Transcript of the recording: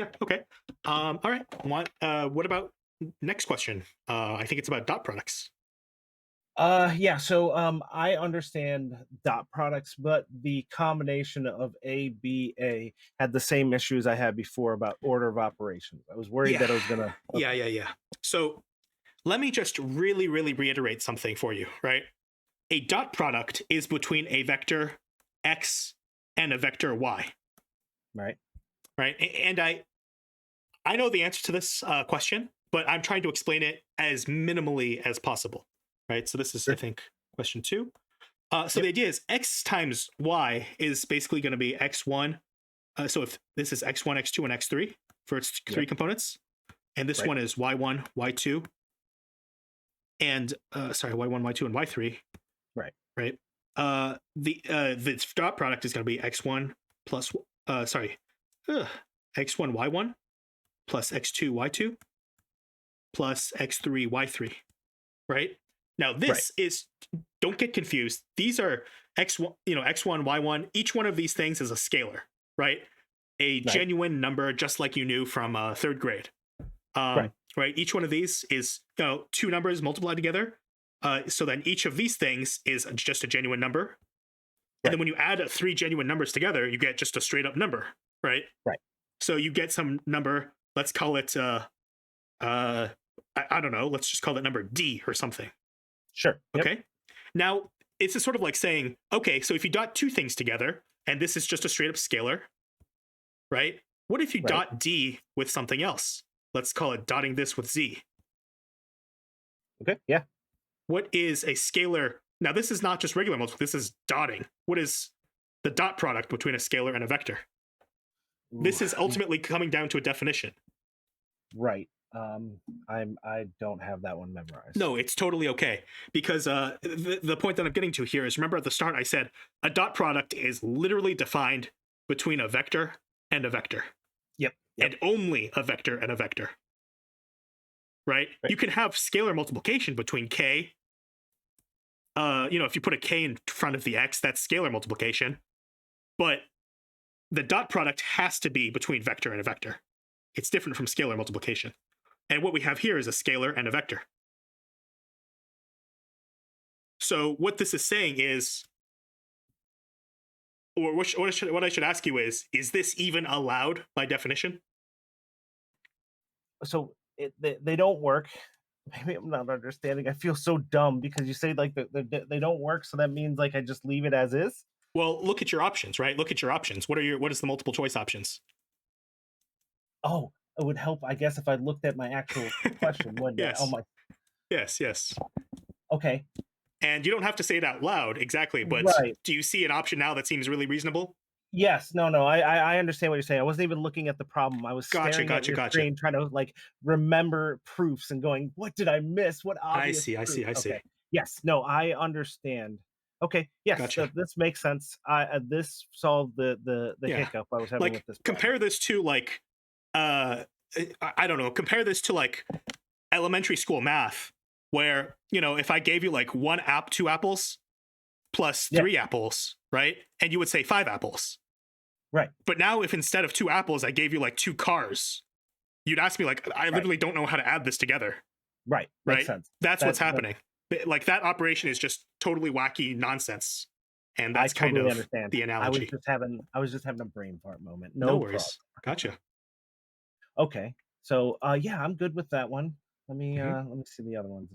Yeah. Okay. All right. What about next question? I think it's about dot products. Yeah, so I understand dot products, but the combination of A, B, A had the same issues I had before about order of operations. I was worried Yeah. that I was gonna Yeah. okay. Yeah. Yeah. So let me just really, really reiterate something for you. Right. A dot product is between a vector x and a vector y. Right. Right. And I know the answer to this question, but I'm trying to explain it as minimally as possible. Right. So this is, I Sure. think, question two. So Yep. the idea is x times y is basically going to be x1. So if this is x1, x2, and x3 for its three Yep. components, and this Right. one is y1, y2, and sorry, y1, y2, and y3, Right. right? The dot product is going to be x1 plus sorry, ugh, x1, y1 plus x2, y2 plus x3, y3, right? Now Right. this is, don't get confused. These are x1, x1, y1. Each one of these things is a scalar, right? A Right. genuine number, just like you knew from third grade. Right. Right. Each one of these is two numbers multiplied together. So then each of these things is just a genuine number. And then Right. when you add three genuine numbers together, you get just a straight up number, right? Right. So you get some number. Let's call it uh I don't know. Let's just call that number D or something. Sure. Yep. Okay. Now it's a sort of like saying, okay, so if you dot two things together, and this is just a straight up scalar, right? What if you Right. dot D with something else? Let's call it dotting this with Z. Okay. Yeah. What is a scalar? Now, this is not just regular multiplication, this is dotting. What is the dot product between a scalar and a vector? Ooh, This is ultimately coming down to a definition. right. I don't have that one memorized. No, it's totally okay. Because the point that I'm getting to here is, remember at the start I said a dot product is literally defined between a vector and a vector, Yep. Yep. and only a vector and a vector, right? Right. You can have scalar multiplication between k. If you put a k in front of the x, that's scalar multiplication. But the dot product has to be between vector and a vector. It's different from scalar multiplication. And what we have here is a scalar and a vector. So what this is saying is, or what I should ask you is this even allowed by definition? So they don't work. Maybe I'm not understanding. I feel so dumb because you say like they don't work, so that means like I just leave it as is. Well, look at your options, right? Look at your options. What is the multiple choice options? Oh, it would help, I guess, if I looked at my actual question, wouldn't it? Oh Yes. my. Yes, yes. Okay. And you don't have to say it out loud exactly, but Right. do you see an option now that seems really reasonable? Yes. No. No. I understand what you're saying. I wasn't even looking at the problem. I was Gotcha, staring at gotcha, your gotcha. screen, trying to like remember proofs and going, "What did I miss? What I obvious see, I proof?" see, I see. Okay. Yes. No. I understand. Okay. Yes. Gotcha. This makes sense. This solved the Yeah. hiccup I was having with Like this problem. compare this to like uh I don't know, compare this to like elementary school math where, if I gave you like two apples plus Yeah. three apples, right? And you would say five apples. Right. But now if instead of two apples I gave you like two cars, you'd ask me like I Right. literally don't know how to add this together, Right. Makes right? sense. That's what's That happening. Like that operation is just totally wacky nonsense. And I that's kind totally of understand. the analogy. I was just having a brain fart moment. No No problem. worries. Gotcha. Okay. So, yeah, I'm good with that one. Mhm. Let me see the other ones.